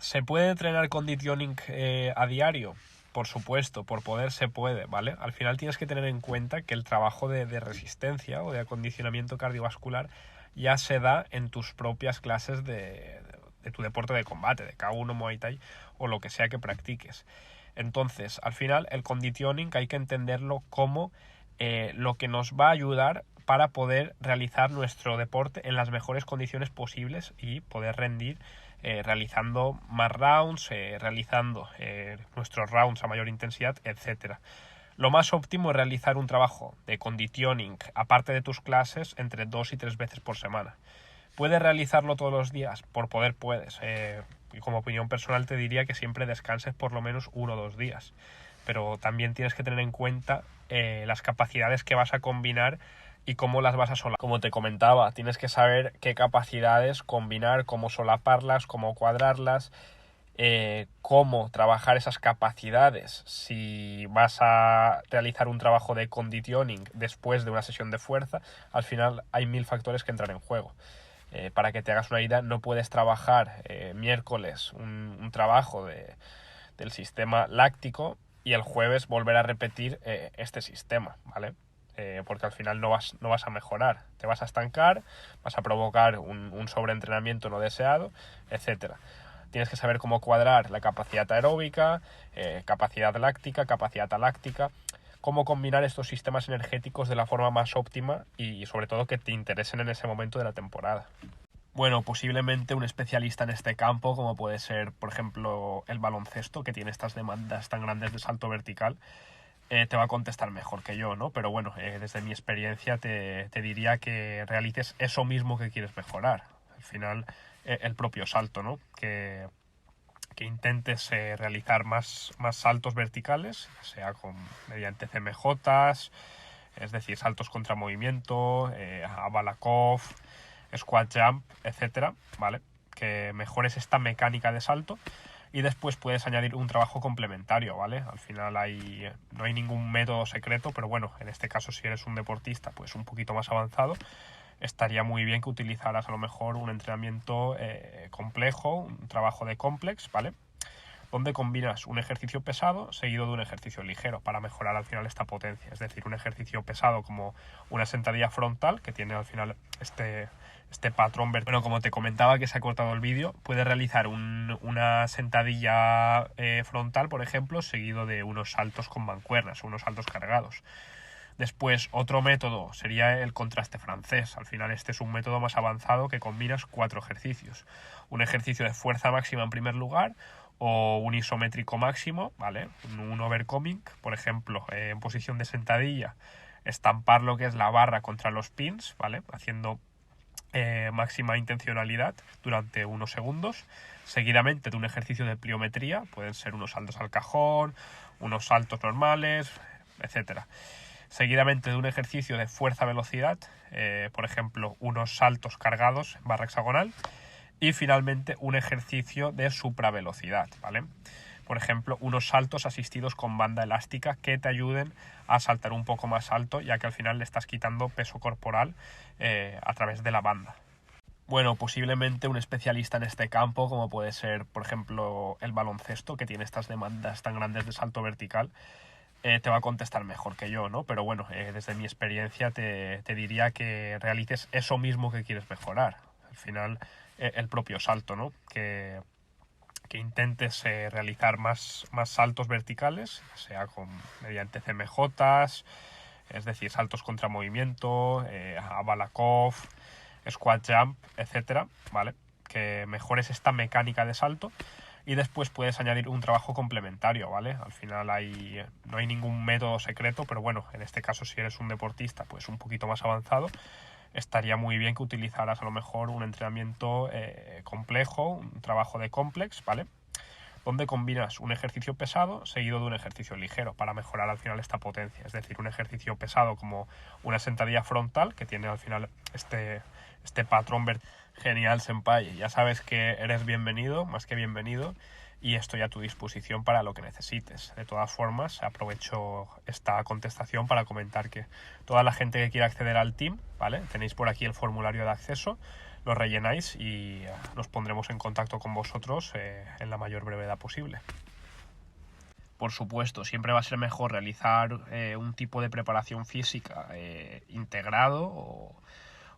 ¿Se puede entrenar conditioning a diario? Por supuesto, por poder se puede, ¿vale? Al final tienes que tener en cuenta que el trabajo de resistencia o de acondicionamiento cardiovascular ya se da en tus propias clases de tu deporte de combate, de K1, Muay Thai o lo que sea que practiques. Entonces, al final, el conditioning hay que entenderlo como lo que nos va a ayudar para poder realizar nuestro deporte en las mejores condiciones posibles y poder rendir realizando más rounds, realizando nuestros rounds a mayor intensidad, etcétera. Lo más óptimo es realizar un trabajo de conditioning aparte de tus clases entre 2 y 3 veces por semana. ¿Puedes realizarlo todos los días? Por poder puedes. Y como opinión personal te diría que siempre descanses por lo menos 1 o 2 días. Pero también tienes que tener en cuenta las capacidades que vas a combinar y cómo las vas a solapar. Como te comentaba, tienes que saber qué capacidades combinar, cómo solaparlas, cómo cuadrarlas, cómo trabajar esas capacidades si vas a realizar un trabajo de conditioning después de una sesión de fuerza. Al final hay 1000 factores que entran en juego. Para que te hagas una idea, no puedes trabajar miércoles un trabajo del sistema láctico y el jueves volver a repetir este sistema, ¿vale? Porque al final no vas a mejorar, te vas a estancar, vas a provocar un sobreentrenamiento no deseado, etcétera. Tienes que saber cómo cuadrar la capacidad aeróbica, capacidad láctica, capacidad aláctica, cómo combinar estos sistemas energéticos de la forma más óptima y sobre todo que te interesen en ese momento de la temporada. Bueno, posiblemente un especialista en este campo, como puede ser, por ejemplo, el baloncesto, que tiene estas demandas tan grandes de salto vertical, te va a contestar mejor que yo, ¿no? Pero bueno, desde mi experiencia te diría que realices eso mismo que quieres mejorar. Al final, el propio salto, ¿no? Que intentes realizar más saltos verticales, sea mediante CMJs, es decir, saltos contra movimiento, a Balakov, squat jump, etcétera, ¿vale? Que mejores esta mecánica de salto y después puedes añadir un trabajo complementario, ¿vale? Al final no hay ningún método secreto, pero bueno, en este caso si eres un deportista pues un poquito más avanzado, estaría muy bien que utilizaras a lo mejor un entrenamiento complejo, un trabajo de complex, ¿vale? Donde combinas un ejercicio pesado seguido de un ejercicio ligero para mejorar al final esta potencia. Es decir, un ejercicio pesado como una sentadilla frontal, que tiene al final este patrón vertical. Bueno, como te comentaba que se ha cortado el vídeo, puedes realizar una sentadilla frontal, por ejemplo, seguido de unos saltos con mancuernas o unos saltos cargados. Después, otro método sería el contraste francés. Al final este es un método más avanzado que combinas 4 ejercicios. Un ejercicio de fuerza máxima en primer lugar, o un isométrico máximo, ¿vale? Un overcoming, por ejemplo, en posición de sentadilla, estampar lo que es la barra contra los pins, ¿vale? Haciendo máxima intencionalidad durante unos segundos, seguidamente de un ejercicio de pliometría, pueden ser unos saltos al cajón, unos saltos normales, etcétera. Seguidamente de un ejercicio de fuerza-velocidad, por ejemplo, unos saltos cargados en barra hexagonal, y finalmente un ejercicio de supravelocidad, ¿vale? Por ejemplo, unos saltos asistidos con banda elástica que te ayuden a saltar un poco más alto, ya que al final le estás quitando peso corporal a través de la banda. Bueno, posiblemente un especialista en este campo, como puede ser, por ejemplo, el baloncesto, que tiene estas demandas tan grandes de salto vertical, te va a contestar mejor que yo, ¿no? Pero bueno, desde mi experiencia te diría que realices eso mismo que quieres mejorar. Al final, el propio salto, ¿no? Que intentes realizar más saltos verticales, sea mediante CMJs, es decir, saltos contra movimiento, a Balakov, squat jump, etcétera, ¿vale? Que mejores esta mecánica de salto y después puedes añadir un trabajo complementario, ¿vale? Al final no hay ningún método secreto, pero bueno, en este caso si eres un deportista pues un poquito más avanzado, estaría muy bien que utilizaras a lo mejor un entrenamiento complejo, un trabajo de complex, ¿vale? Donde combinas un ejercicio pesado seguido de un ejercicio ligero para mejorar al final esta potencia. Es decir, un ejercicio pesado como una sentadilla frontal, que tiene al final este patrón vertical. Genial, Senpai. Ya sabes que eres bienvenido, más que bienvenido, y estoy a tu disposición para lo que necesites. De todas formas, aprovecho esta contestación para comentar que toda la gente que quiera acceder al team, ¿vale? Tenéis por aquí el formulario de acceso, lo rellenáis y nos pondremos en contacto con vosotros en la mayor brevedad posible. Por supuesto, siempre va a ser mejor realizar un tipo de preparación física integrado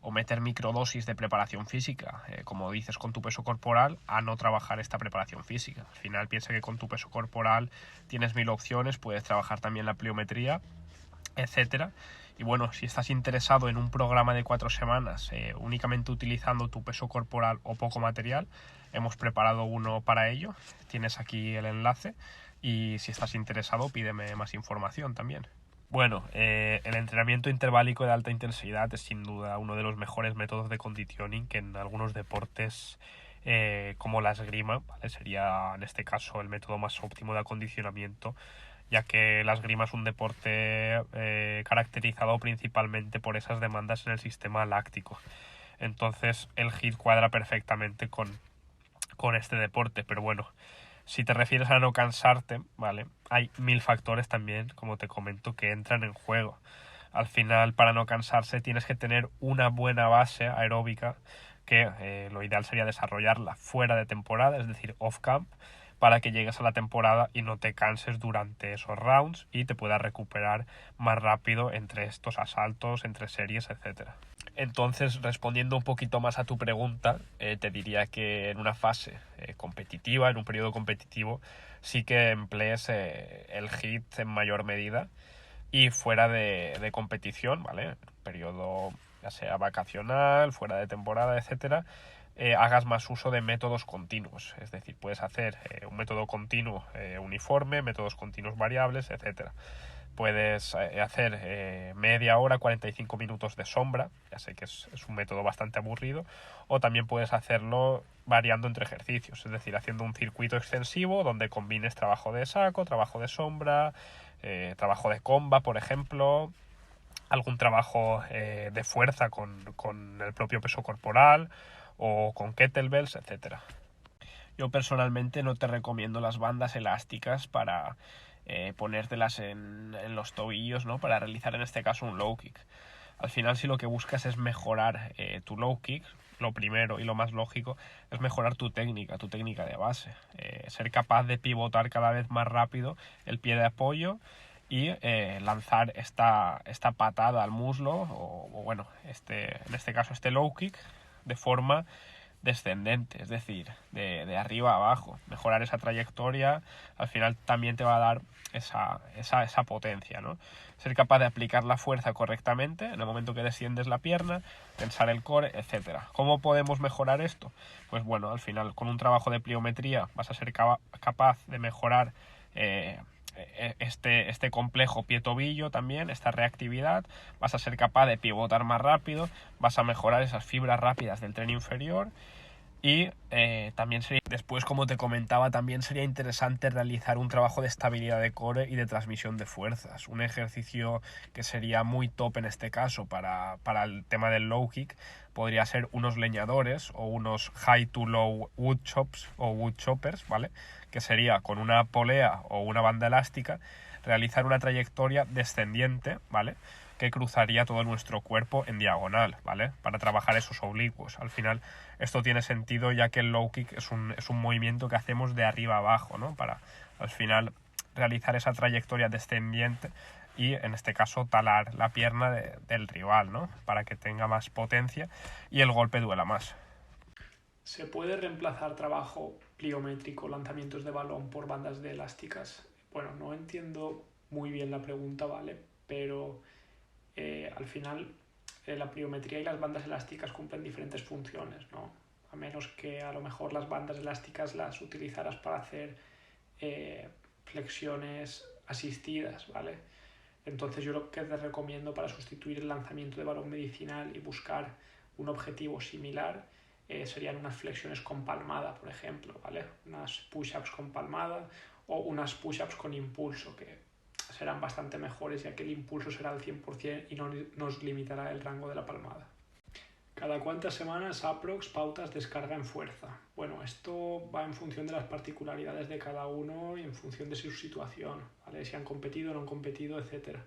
o meter microdosis de preparación física, como dices, con tu peso corporal, a no trabajar esta preparación física. Al final piensa que con tu peso corporal tienes 1000 opciones, puedes trabajar también la pliometría, etcétera. Y bueno, si estás interesado en un programa de 4 semanas únicamente utilizando tu peso corporal o poco material, hemos preparado uno para ello. Tienes aquí el enlace y si estás interesado pídeme más información también. Bueno, el entrenamiento interválico de alta intensidad es sin duda uno de los mejores métodos de conditioning que en algunos deportes como la esgrima, ¿vale? Sería en este caso el método más óptimo de acondicionamiento, ya que la esgrima es un deporte caracterizado principalmente por esas demandas en el sistema láctico. Entonces el HIIT cuadra perfectamente con este deporte, pero bueno, si te refieres a no cansarte, ¿vale? Hay 1000 factores también, como te comento, que entran en juego. Al final, para no cansarse, tienes que tener una buena base aeróbica, que lo ideal sería desarrollarla fuera de temporada, es decir, off-camp, para que llegues a la temporada y no te canses durante esos rounds y te puedas recuperar más rápido entre estos asaltos, entre series, etcétera. Entonces, respondiendo un poquito más a tu pregunta, te diría que en una fase competitiva, en un periodo competitivo, sí que emplees el HIIT en mayor medida y fuera de competición, ¿vale? Periodo ya sea vacacional, fuera de temporada, etcétera, hagas más uso de métodos continuos. Es decir, puedes hacer un método continuo uniforme, métodos continuos variables, etcétera. Puedes hacer media hora, 45 minutos de sombra, ya sé que es un método bastante aburrido, o también puedes hacerlo variando entre ejercicios, es decir, haciendo un circuito extensivo donde combines trabajo de saco, trabajo de sombra, trabajo de comba, por ejemplo, algún trabajo de fuerza con el propio peso corporal o con kettlebells, etcétera. Yo personalmente no te recomiendo las bandas elásticas para ponértelas en los tobillos, ¿no? Para realizar en este caso un low kick. Al final, si lo que buscas es mejorar tu low kick, lo primero y lo más lógico es mejorar tu técnica de base. Ser capaz de pivotar cada vez más rápido el pie de apoyo y lanzar esta patada al muslo o bueno, en este caso este low kick de forma descendente, es decir, de arriba a abajo. Mejorar esa trayectoria al final también te va a dar esa potencia, ¿no? Ser capaz de aplicar la fuerza correctamente en el momento que desciendes la pierna, tensar el core, etcétera. ¿Cómo podemos mejorar esto? Pues bueno, al final con un trabajo de pliometría vas a ser capaz de mejorar este complejo pie-tobillo también, esta reactividad, vas a ser capaz de pivotar más rápido, vas a mejorar esas fibras rápidas del tren inferior y también sería, después como te comentaba, también sería interesante realizar un trabajo de estabilidad de core y de transmisión de fuerzas. Un ejercicio que sería muy top en este caso para el tema del low kick podría ser unos leñadores o unos high to low wood chops o wood choppers, ¿vale? Que sería con una polea o una banda elástica realizar una trayectoria descendiente, ¿vale? Que cruzaría todo nuestro cuerpo en diagonal, ¿vale? Para trabajar esos oblicuos. Al final esto tiene sentido ya que el low kick es un movimiento que hacemos de arriba a abajo, ¿no? Para al final realizar esa trayectoria descendiente y en este caso talar la pierna del rival, ¿no? Para que tenga más potencia y el golpe duela más. ¿Se puede reemplazar trabajo pliométrico, lanzamientos de balón por bandas de elásticas? Bueno, no entiendo muy bien la pregunta, ¿vale? Pero al final la pliometría y las bandas elásticas cumplen diferentes funciones, ¿no? A menos que a lo mejor las bandas elásticas las utilizaras para hacer flexiones asistidas, ¿vale? Entonces yo lo que te recomiendo para sustituir el lanzamiento de balón medicinal y buscar un objetivo similar serían unas flexiones con palmada, por ejemplo, ¿vale? Unas push-ups con palmada o unas push-ups con impulso, que serán bastante mejores ya que el impulso será al 100% y no nos limitará el rango de la palmada. ¿Cada cuántas semanas aprox pautas descarga en fuerza? Bueno, esto va en función de las particularidades de cada uno y en función de su situación, ¿vale? Si han competido, no han competido, etc.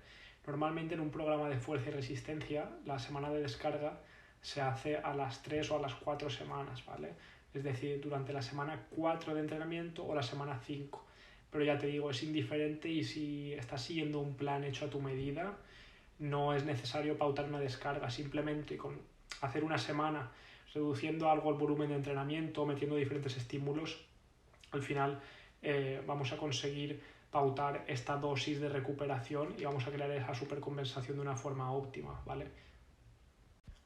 Normalmente en un programa de fuerza y resistencia, la semana de descarga se hace a las 3 o a las 4 semanas, ¿vale? Es decir, durante la semana 4 de entrenamiento o la semana 5. Pero ya te digo, es indiferente y si estás siguiendo un plan hecho a tu medida, no es necesario pautar una descarga, simplemente con hacer una semana reduciendo algo el volumen de entrenamiento, metiendo diferentes estímulos, al final vamos a conseguir pautar esta dosis de recuperación y vamos a crear esa supercompensación de una forma óptima, ¿vale?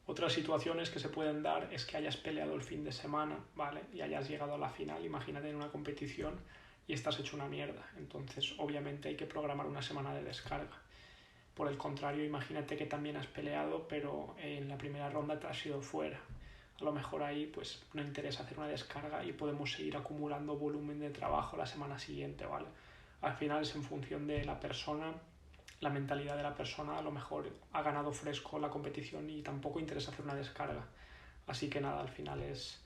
Otras situaciones que se pueden dar es que hayas peleado el fin de semana, ¿vale? Y hayas llegado a la final, imagínate en una competición y estás hecho una mierda. Entonces, obviamente hay que programar una semana de descarga. Por el contrario, imagínate que también has peleado, pero en la primera ronda te has ido fuera. A lo mejor ahí pues no interesa hacer una descarga y podemos seguir acumulando volumen de trabajo la semana siguiente, ¿vale? Al final es en función de la persona, la mentalidad de la persona, a lo mejor ha ganado fresco la competición y tampoco interesa hacer una descarga. Así que nada, al final es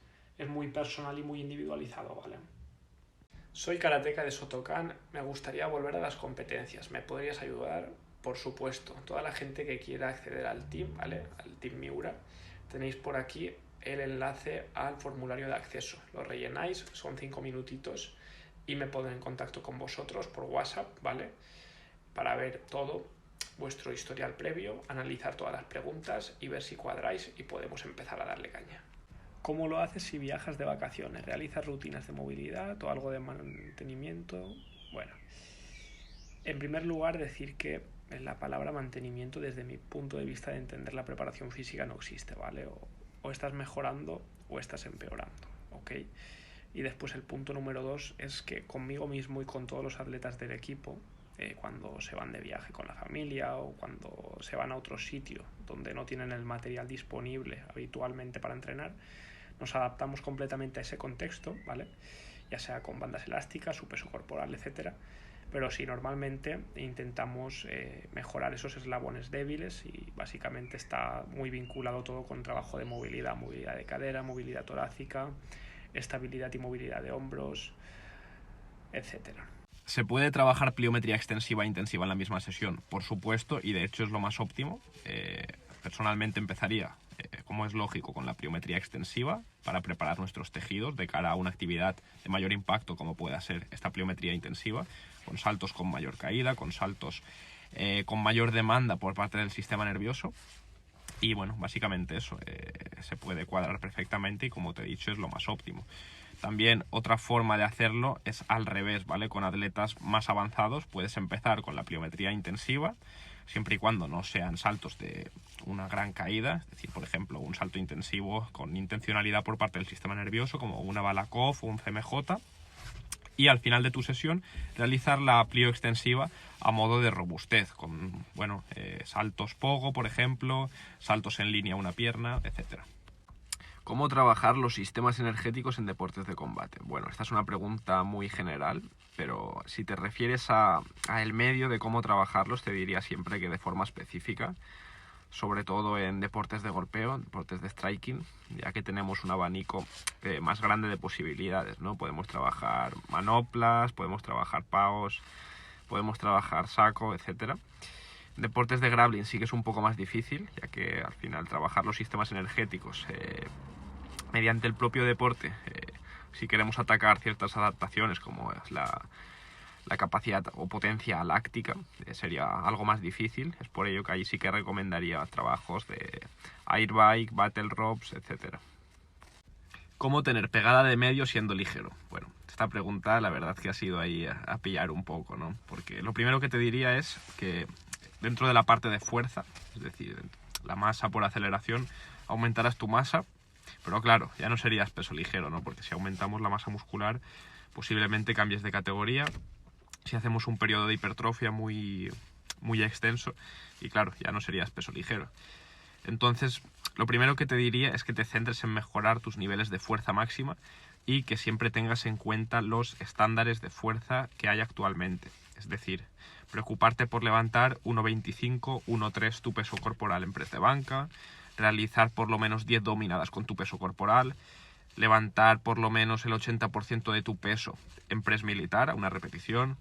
muy personal y muy individualizado, ¿vale? Soy karateka de Shotokan, me gustaría volver a las competencias. ¿Me podrías ayudar? Por supuesto. Toda la gente que quiera acceder al team, ¿vale? Al Team Miura, tenéis por aquí el enlace al formulario de acceso. Lo rellenáis, son 5 minutitos y me pongo en contacto con vosotros por WhatsApp, ¿vale? Para ver todo vuestro historial previo, analizar todas las preguntas y ver si cuadráis y podemos empezar a darle caña. ¿Cómo lo haces si viajas de vacaciones? ¿Realizas rutinas de movilidad o algo de mantenimiento? Bueno, en primer lugar decir que la palabra mantenimiento desde mi punto de vista de entender la preparación física no existe, ¿vale? O estás mejorando o estás empeorando, ¿ok? Y después el punto número 2 es que conmigo mismo y con todos los atletas del equipo, cuando se van de viaje con la familia o cuando se van a otro sitio donde no tienen el material disponible habitualmente para entrenar, nos adaptamos completamente a ese contexto, ¿vale? Ya sea con bandas elásticas, su peso corporal, etcétera. Pero sí, normalmente intentamos mejorar esos eslabones débiles y básicamente está muy vinculado todo con trabajo de movilidad de cadera, movilidad torácica, estabilidad y movilidad de hombros, etcétera. ¿Se puede trabajar pliometría extensiva e intensiva en la misma sesión? Por supuesto, y de hecho es lo más óptimo. Personalmente empezaría, como es lógico, con la pliometría extensiva para preparar nuestros tejidos de cara a una actividad de mayor impacto como pueda ser esta pliometría intensiva, con saltos con mayor caída, con saltos con mayor demanda por parte del sistema nervioso. Y bueno, básicamente eso, se puede cuadrar perfectamente y como te he dicho es lo más óptimo. También otra forma de hacerlo es al revés, ¿vale? Con atletas más avanzados puedes empezar con la pliometría intensiva, siempre y cuando no sean saltos de una gran caída, es decir, por ejemplo, un salto intensivo con intencionalidad por parte del sistema nervioso, como una Balakov o un CMJ, y al final de tu sesión realizar la plio extensiva a modo de robustez, con saltos pogo, por ejemplo, saltos en línea una pierna, etcétera. ¿Cómo trabajar los sistemas energéticos en deportes de combate? Bueno, esta es una pregunta muy general, pero si te refieres a el medio de cómo trabajarlos, te diría siempre que de forma específica, sobre todo en deportes de golpeo, deportes de striking, ya que tenemos un abanico más grande de posibilidades, ¿no? Podemos trabajar manoplas, podemos trabajar paos, podemos trabajar saco, etcétera. Deportes de grappling sí que es un poco más difícil, ya que al final trabajar los sistemas energéticos mediante el propio deporte, si queremos atacar ciertas adaptaciones como es la capacidad o potencia láctica, sería algo más difícil. Es por ello que ahí sí que recomendaría trabajos de airbike, battle ropes, etc. ¿Cómo tener pegada de medio siendo ligero? Bueno, esta pregunta la verdad que ha sido ahí a pillar un poco, ¿no? Porque lo primero que te diría es que dentro de la parte de fuerza, es decir, la masa por aceleración, aumentarás tu masa, pero claro, ya no serías peso ligero, ¿no? Porque si aumentamos la masa muscular, posiblemente cambies de categoría. Si hacemos un periodo de hipertrofia muy extenso, y claro, ya no serías peso ligero. Entonces, lo primero que te diría es que te centres en mejorar tus niveles de fuerza máxima y que siempre tengas en cuenta los estándares de fuerza que hay actualmente. Es decir, preocuparte por levantar 1,25, 1,3 tu peso corporal en press de banca, realizar por lo menos 10 dominadas con tu peso corporal, levantar por lo menos el 80% de tu peso en press militar a una repetición,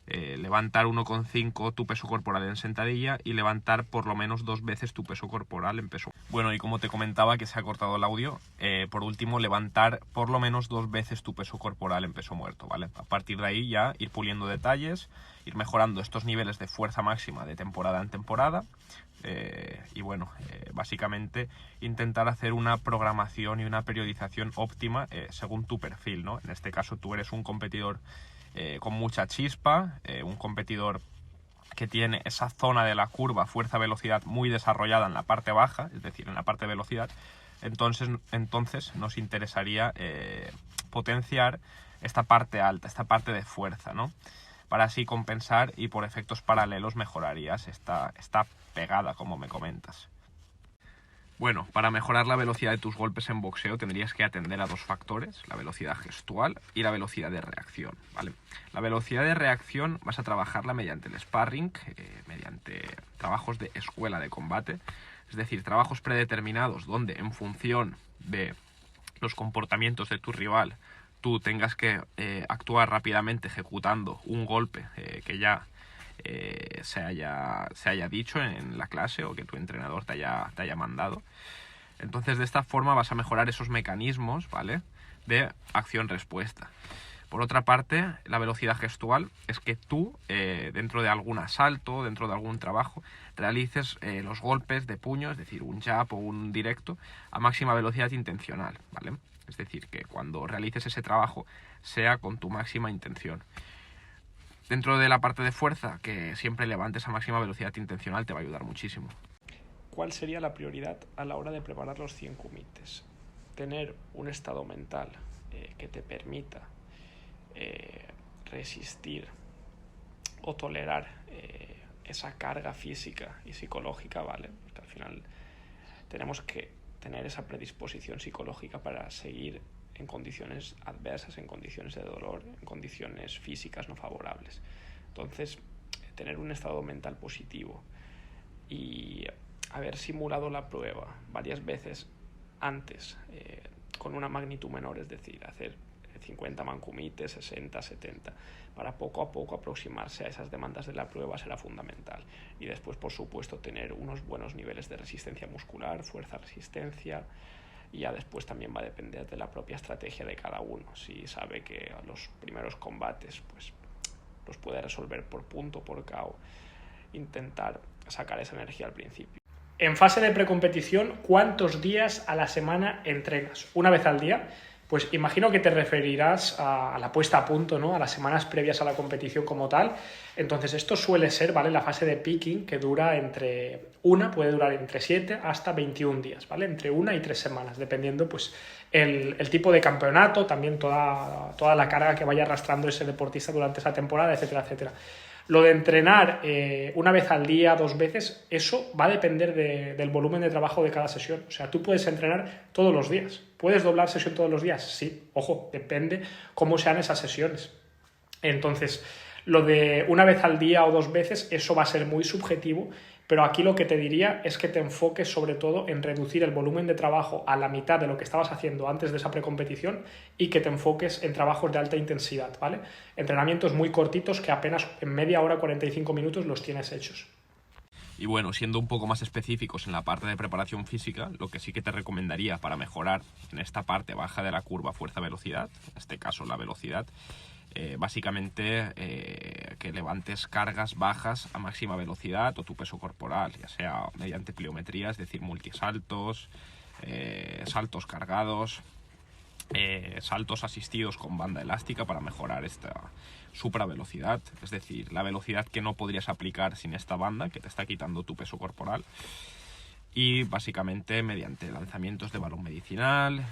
levantar 1,5 tu peso corporal en sentadilla y levantar por lo menos 2 veces tu peso corporal en peso. Bueno, y como te comentaba, que se ha cortado el audio, por último, levantar por lo menos 2 veces tu peso corporal en peso muerto, ¿vale? A partir de ahí ya ir puliendo detalles, ir mejorando estos niveles de fuerza máxima de temporada en temporada. Y bueno, básicamente intentar hacer una programación y una periodización óptima según tu perfil, ¿no? En este caso tú eres un competidor con mucha chispa, un competidor que tiene esa zona de la curva fuerza-velocidad muy desarrollada en la parte baja, es decir, en la parte de velocidad. Entonces nos interesaría potenciar esta parte alta, esta parte de fuerza, ¿no? Para así compensar y por efectos paralelos mejorarías esta pegada, como me comentas. Bueno, para mejorar la velocidad de tus golpes en boxeo tendrías que atender a 2 factores, la velocidad gestual y la velocidad de reacción, ¿vale? La velocidad de reacción vas a trabajarla mediante el sparring, mediante trabajos de escuela de combate, es decir, trabajos predeterminados donde en función de los comportamientos de tu rival tú tengas que actuar rápidamente ejecutando un golpe que ya se haya dicho en la clase o que tu entrenador te haya mandado. Entonces de esta forma vas a mejorar esos mecanismos, ¿vale?, de acción-respuesta. Por otra parte, la velocidad gestual es que tú, dentro de algún asalto, dentro de algún trabajo, realices los golpes de puño, es decir, un jab o un directo, a máxima velocidad intencional, ¿vale? Es decir, que cuando realices ese trabajo sea con tu máxima intención. Dentro de la parte de fuerza, que siempre levantes a máxima velocidad intencional te va a ayudar muchísimo. ¿Cuál sería la prioridad a la hora de preparar los 100 kumites? Tener un estado mental que te permita resistir o tolerar esa carga física y psicológica, ¿vale? Porque al final tenemos que tener esa predisposición psicológica para seguir en condiciones adversas, en condiciones de dolor, en condiciones físicas no favorables. Entonces, tener un estado mental positivo y haber simulado la prueba varias veces antes con una magnitud menor, es decir, hacer 50 mankumites, 60, 70, para poco a poco aproximarse a esas demandas de la prueba será fundamental. Y después, por supuesto, tener unos buenos niveles de resistencia muscular, fuerza-resistencia, y ya después también va a depender de la propia estrategia de cada uno. Si sabe que a los primeros combates pues los puede resolver por punto, por KO, intentar sacar esa energía al principio. En fase de precompetición, ¿cuántos días a la semana entrenas? ¿Una vez al día? Pues imagino que te referirás a la puesta a punto, ¿no?, a las semanas previas a la competición como tal. Entonces esto suele ser, ¿vale?, la fase de picking, que puede durar entre 7 hasta 21 días, ¿vale?, entre 1 y 3 semanas, dependiendo pues el tipo de campeonato, también toda la carga que vaya arrastrando ese deportista durante esa temporada, etcétera, etcétera. Lo de entrenar una vez al día, 2 veces, eso va a depender del volumen de trabajo de cada sesión. O sea, tú puedes entrenar todos los días. ¿Puedes doblar sesión todos los días? Sí, ojo, depende cómo sean esas sesiones. Entonces, lo de una vez al día o 2 veces, eso va a ser muy subjetivo, pero aquí lo que te diría es que te enfoques sobre todo en reducir el volumen de trabajo a la mitad de lo que estabas haciendo antes de esa precompetición y que te enfoques en trabajos de alta intensidad, ¿vale? Entrenamientos muy cortitos que apenas en media hora, 45 minutos los tienes hechos. Y bueno, siendo un poco más específicos en la parte de preparación física, lo que sí que te recomendaría para mejorar en esta parte baja de la curva fuerza-velocidad, en este caso la velocidad, básicamente que levantes cargas bajas a máxima velocidad o tu peso corporal, ya sea mediante pliometría, es decir, multisaltos, saltos cargados, saltos asistidos con banda elástica para mejorar esta supravelocidad, es decir, la velocidad que no podrías aplicar sin esta banda que te está quitando tu peso corporal. Y básicamente mediante lanzamientos de balón medicinal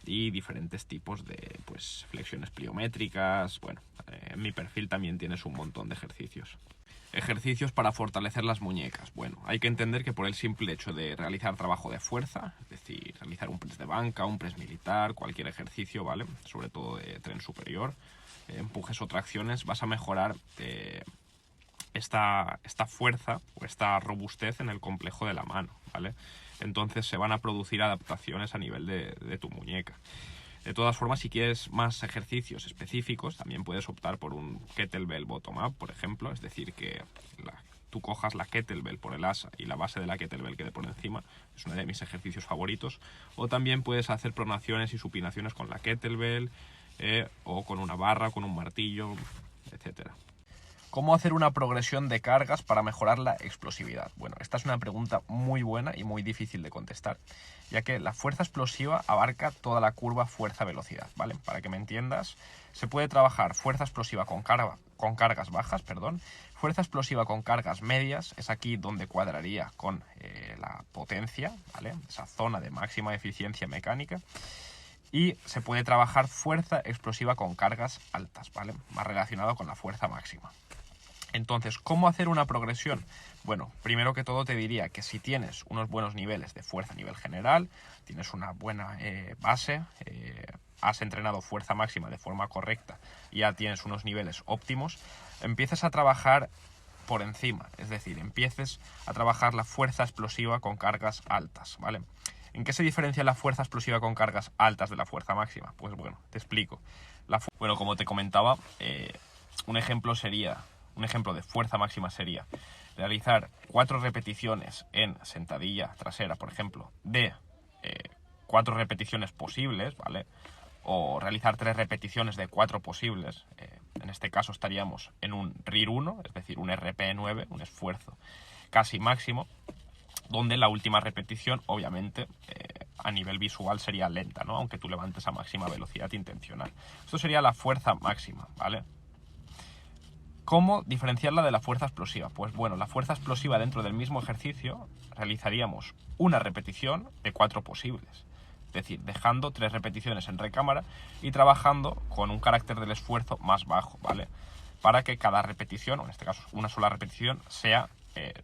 y diferentes tipos de flexiones pliométricas. Bueno, en mi perfil también tienes un montón de ejercicios. Ejercicios para fortalecer las muñecas. Bueno, hay que entender que por el simple hecho de realizar trabajo de fuerza, es decir, realizar un press de banca, un press militar, cualquier ejercicio, ¿vale?, sobre todo de tren superior, empujes o tracciones, vas a mejorar esta fuerza o esta robustez en el complejo de la mano, ¿vale? Entonces se van a producir adaptaciones a nivel de tu muñeca. De todas formas, si quieres más ejercicios específicos, también puedes optar por un kettlebell bottom-up, por ejemplo, es decir, que tú cojas la kettlebell por el asa y la base de la kettlebell quede por encima, es uno de mis ejercicios favoritos, o también puedes hacer pronaciones y supinaciones con la kettlebell, o con una barra, con un martillo, etcétera. ¿Cómo hacer una progresión de cargas para mejorar la explosividad? Bueno, esta es una pregunta muy buena y muy difícil de contestar, ya que la fuerza explosiva abarca toda la curva fuerza-velocidad, ¿vale? Para que me entiendas, se puede trabajar fuerza explosiva con cargas bajas, fuerza explosiva con cargas medias, es aquí donde cuadraría con la potencia, ¿vale? Esa zona de máxima eficiencia mecánica. Y se puede trabajar fuerza explosiva con cargas altas, ¿vale? Más relacionado con la fuerza máxima. Entonces, ¿cómo hacer una progresión? Bueno, primero que todo te diría que si tienes unos buenos niveles de fuerza a nivel general, tienes una buena base, has entrenado fuerza máxima de forma correcta y ya tienes unos niveles óptimos, empieces a trabajar por encima, es decir, empieces a trabajar la fuerza explosiva con cargas altas, ¿vale? ¿En qué se diferencia la fuerza explosiva con cargas altas de la fuerza máxima? Pues bueno, te explico. Bueno, como te comentaba, un ejemplo de fuerza máxima sería realizar 4 repeticiones en sentadilla trasera, por ejemplo, de 4 repeticiones posibles, ¿vale? O realizar 3 repeticiones de 4 posibles. En este caso estaríamos en un RIR 1, es decir, un RP9, un esfuerzo casi máximo, donde la última repetición, obviamente, a nivel visual sería lenta, ¿no? Aunque tú levantes a máxima velocidad intencional. Esto sería la fuerza máxima, ¿vale? ¿Cómo diferenciarla de la fuerza explosiva? Pues bueno, la fuerza explosiva dentro del mismo ejercicio realizaríamos una repetición de 4 posibles. Es decir, dejando 3 repeticiones en recámara y trabajando con un carácter del esfuerzo más bajo, ¿vale? Para que cada repetición, o en este caso una sola repetición, sea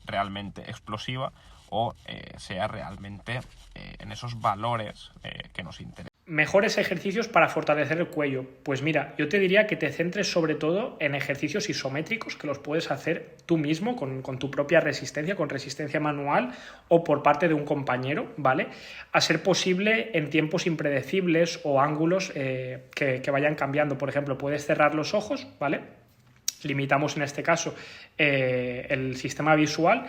realmente explosiva o sea realmente en esos valores que nos interesan. Mejores ejercicios para fortalecer el cuello. Pues mira, yo te diría que te centres sobre todo en ejercicios isométricos que los puedes hacer tú mismo con tu propia resistencia, con resistencia manual o por parte de un compañero, ¿vale? A ser posible en tiempos impredecibles o ángulos que vayan cambiando. Por ejemplo, puedes cerrar los ojos, ¿vale? Limitamos en este caso el sistema visual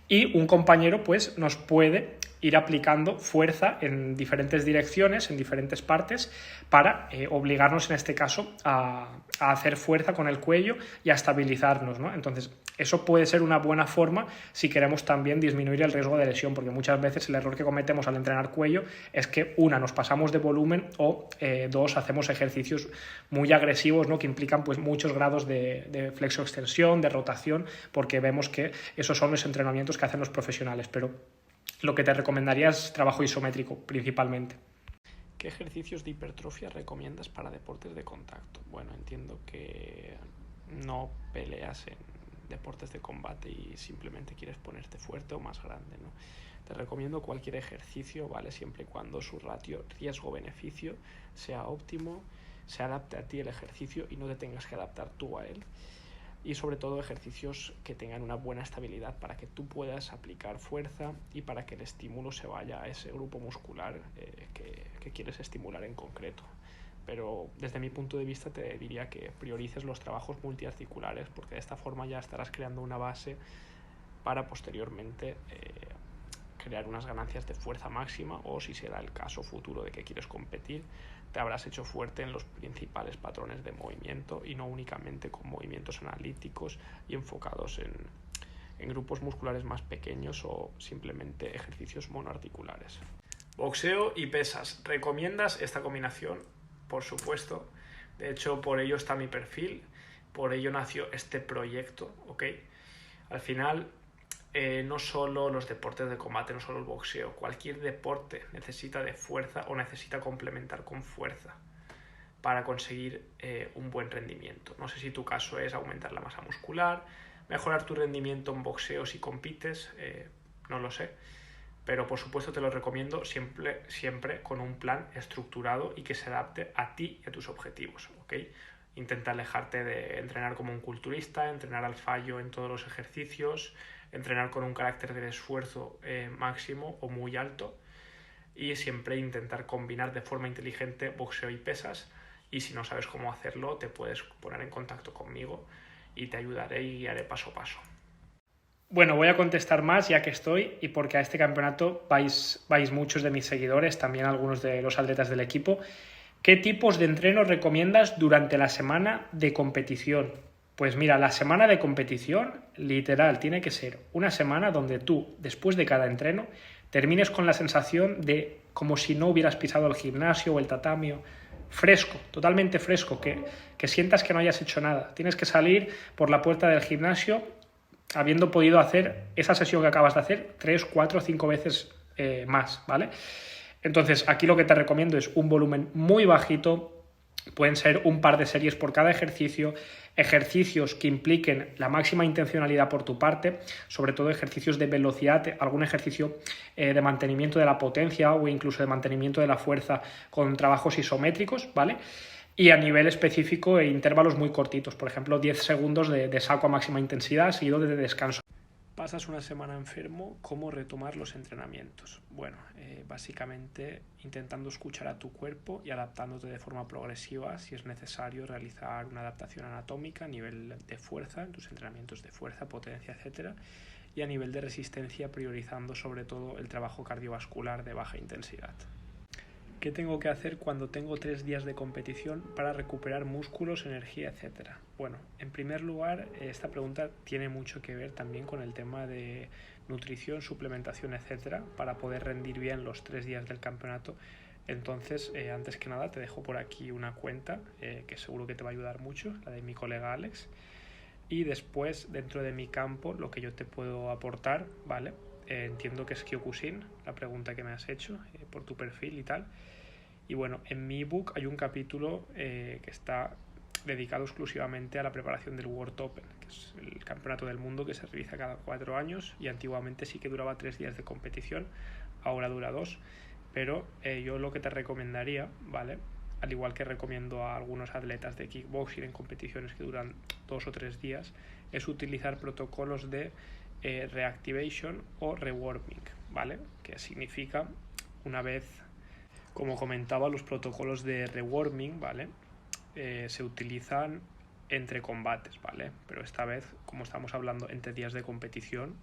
y un compañero pues nos puede ir aplicando fuerza en diferentes direcciones, en diferentes partes, para obligarnos en este caso a hacer fuerza con el cuello y a estabilizarnos, ¿no? Entonces, eso puede ser una buena forma si queremos también disminuir el riesgo de lesión, porque muchas veces el error que cometemos al entrenar cuello es que, una, nos pasamos de volumen o dos, hacemos ejercicios muy agresivos, ¿no? Que implican pues muchos grados de flexo-extensión, de rotación, porque vemos que esos son los entrenamientos que hacen los profesionales, pero lo que te recomendaría es trabajo isométrico, principalmente. ¿Qué ejercicios de hipertrofia recomiendas para deportes de contacto? Bueno, entiendo que no peleas en deportes de combate y simplemente quieres ponerte fuerte o más grande, ¿no? Te recomiendo cualquier ejercicio, ¿vale? Siempre y cuando su ratio riesgo-beneficio sea óptimo, se adapte a ti el ejercicio y no te tengas que adaptar tú a él. Y sobre todo ejercicios que tengan una buena estabilidad para que tú puedas aplicar fuerza y para que el estímulo se vaya a ese grupo muscular que quieres estimular en concreto. Pero desde mi punto de vista te diría que priorices los trabajos multiarticulares, porque de esta forma ya estarás creando una base para posteriormente crear unas ganancias de fuerza máxima, o si será el caso futuro de que quieres competir, te habrás hecho fuerte en los principales patrones de movimiento y no únicamente con movimientos analíticos y enfocados en grupos musculares más pequeños o simplemente ejercicios monoarticulares. Boxeo y pesas. ¿Recomiendas esta combinación? Por supuesto. De hecho, por ello está mi perfil, por ello nació este proyecto, ¿ok? Al final, no solo los deportes de combate, no solo el boxeo, cualquier deporte necesita de fuerza o necesita complementar con fuerza para conseguir un buen rendimiento. No sé si tu caso es aumentar la masa muscular, mejorar tu rendimiento en boxeo si compites, no lo sé, pero por supuesto te lo recomiendo siempre con un plan estructurado y que se adapte a ti y a tus objetivos, ¿ok? Intenta alejarte de entrenar como un culturista, entrenar al fallo en todos los ejercicios, entrenar con un carácter de esfuerzo máximo o muy alto. y siempre intentar combinar de forma inteligente boxeo y pesas, y si no sabes cómo hacerlo te puedes poner en contacto conmigo y te ayudaré y guiaré paso a paso. Bueno, voy a contestar más ya que estoy y porque a este campeonato vais muchos de mis seguidores, también algunos de los atletas del equipo. ¿Qué tipos de entrenos recomiendas durante la semana de competición? Pues mira, la semana de competición, literal, tiene que ser una semana donde tú, después de cada entreno, termines con la sensación de como si no hubieras pisado el gimnasio o el tatamio, fresco, totalmente fresco, que sientas que no hayas hecho nada. Tienes que salir por la puerta del gimnasio habiendo podido hacer esa sesión que acabas de hacer 3, 4, 5 veces más, ¿vale? Entonces, aquí lo que te recomiendo es un volumen muy bajito, pueden ser un par de series por cada ejercicio, ejercicios que impliquen la máxima intencionalidad por tu parte, sobre todo ejercicios de velocidad, algún ejercicio de mantenimiento de la potencia o incluso de mantenimiento de la fuerza con trabajos isométricos, ¿vale? Y a nivel específico, intervalos muy cortitos, por ejemplo, 10 segundos de saco a máxima intensidad seguido de descanso. Pasas una semana enfermo, ¿cómo retomar los entrenamientos? Bueno, básicamente intentando escuchar a tu cuerpo y adaptándote de forma progresiva si es necesario realizar una adaptación anatómica a nivel de fuerza, en tus entrenamientos de fuerza, potencia, etcétera, y a nivel de resistencia priorizando sobre todo el trabajo cardiovascular de baja intensidad. ¿Qué tengo que hacer cuando tengo 3 días de competición para recuperar músculos, energía, etcétera? Bueno, en primer lugar, esta pregunta tiene mucho que ver también con el tema de nutrición, suplementación, etcétera, para poder rendir bien los 3 días del campeonato. Entonces, antes que nada, te dejo por aquí una cuenta que seguro que te va a ayudar mucho, la de mi colega Alex. Y después, dentro de mi campo, lo que yo te puedo aportar, ¿vale? Entiendo que es Kyokushin, la pregunta que me has hecho por tu perfil y tal. Y bueno, en mi ebook hay un capítulo que está dedicado exclusivamente a la preparación del World Open, que es el campeonato del mundo que se realiza cada 4 años y antiguamente sí que duraba 3 días de competición, ahora dura 2, pero yo lo que te recomendaría, ¿vale? Al igual que recomiendo a algunos atletas de kickboxing en competiciones que duran 2 o 3 días, es utilizar protocolos de reactivation o rewarming, ¿vale? Que significa, una vez, como comentaba, los protocolos de rewarming, ¿vale? Se utilizan entre combates, ¿vale? Pero esta vez, como estamos hablando entre días de competición,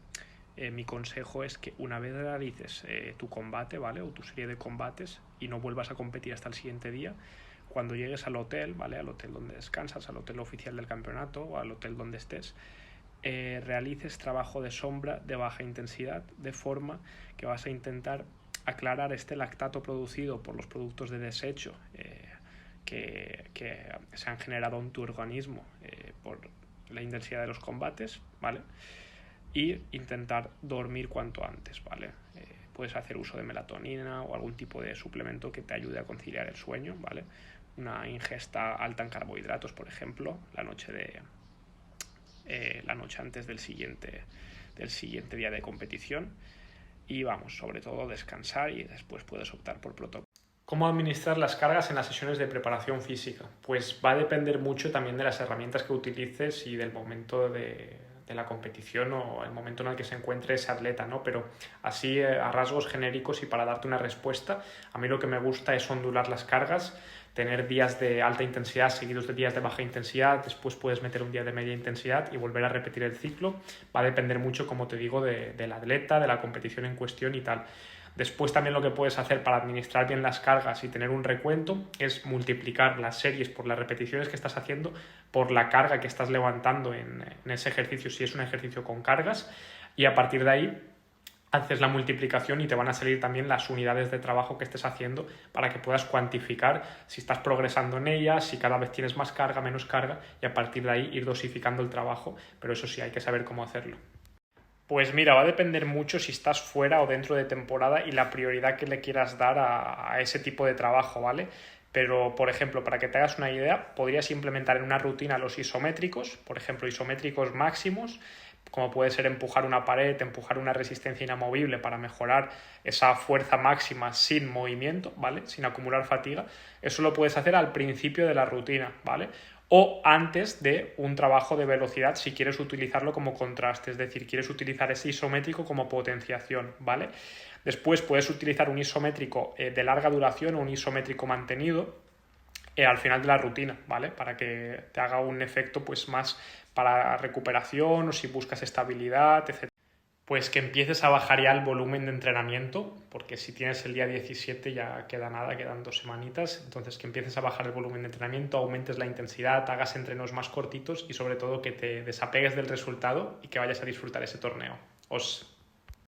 mi consejo es que una vez realices tu combate, ¿vale? O tu serie de combates y no vuelvas a competir hasta el siguiente día, cuando llegues al hotel, ¿vale? Al hotel donde descansas, al hotel oficial del campeonato o al hotel donde estés, realices trabajo de sombra de baja intensidad, de forma que vas a intentar aclarar este lactato producido por los productos de desecho que se han generado en tu organismo por la intensidad de los combates, ¿vale? Y intentar dormir cuanto antes, ¿vale? Puedes hacer uso de melatonina o algún tipo de suplemento que te ayude a conciliar el sueño, ¿vale? Una ingesta alta en carbohidratos, por ejemplo, la noche antes del siguiente día de competición. Y vamos, sobre todo descansar y después puedes optar por protocolo. ¿Cómo administrar las cargas en las sesiones de preparación física? Pues va a depender mucho también de las herramientas que utilices y del momento de la competición o el momento en el que se encuentre ese atleta, ¿no? Pero así a rasgos genéricos y para darte una respuesta, a mí lo que me gusta es ondular las cargas, tener días de alta intensidad seguidos de días de baja intensidad, después puedes meter un día de media intensidad y volver a repetir el ciclo. Va a depender mucho, como te digo, del atleta, de la competición en cuestión y tal. Después también lo que puedes hacer para administrar bien las cargas y tener un recuento es multiplicar las series por las repeticiones que estás haciendo por la carga que estás levantando en ese ejercicio, si es un ejercicio con cargas, y a partir de ahí haces la multiplicación y te van a salir también las unidades de trabajo que estés haciendo para que puedas cuantificar si estás progresando en ellas, si cada vez tienes más carga, menos carga, y a partir de ahí ir dosificando el trabajo, pero eso sí hay que saber cómo hacerlo. Pues mira, va a depender mucho si estás fuera o dentro de temporada y la prioridad que le quieras dar a ese tipo de trabajo, ¿vale? Pero, por ejemplo, para que te hagas una idea, podrías implementar en una rutina los isométricos, por ejemplo, isométricos máximos, como puede ser empujar una pared, empujar una resistencia inamovible para mejorar esa fuerza máxima sin movimiento, ¿vale? Sin acumular fatiga. Eso lo puedes hacer al principio de la rutina, ¿vale? o antes de un trabajo de velocidad si quieres utilizarlo como contraste, es decir, quieres utilizar ese isométrico como potenciación, ¿vale? Después puedes utilizar un isométrico de larga duración o un isométrico mantenido al final de la rutina, ¿vale? Para que te haga un efecto pues más para recuperación o si buscas estabilidad, etc. Pues que empieces a bajar ya el volumen de entrenamiento, porque si tienes el día 17 ya queda nada, quedan 2 semanitas, entonces que empieces a bajar el volumen de entrenamiento, aumentes la intensidad, hagas entrenos más cortitos y sobre todo que te desapegues del resultado y que vayas a disfrutar ese torneo. Os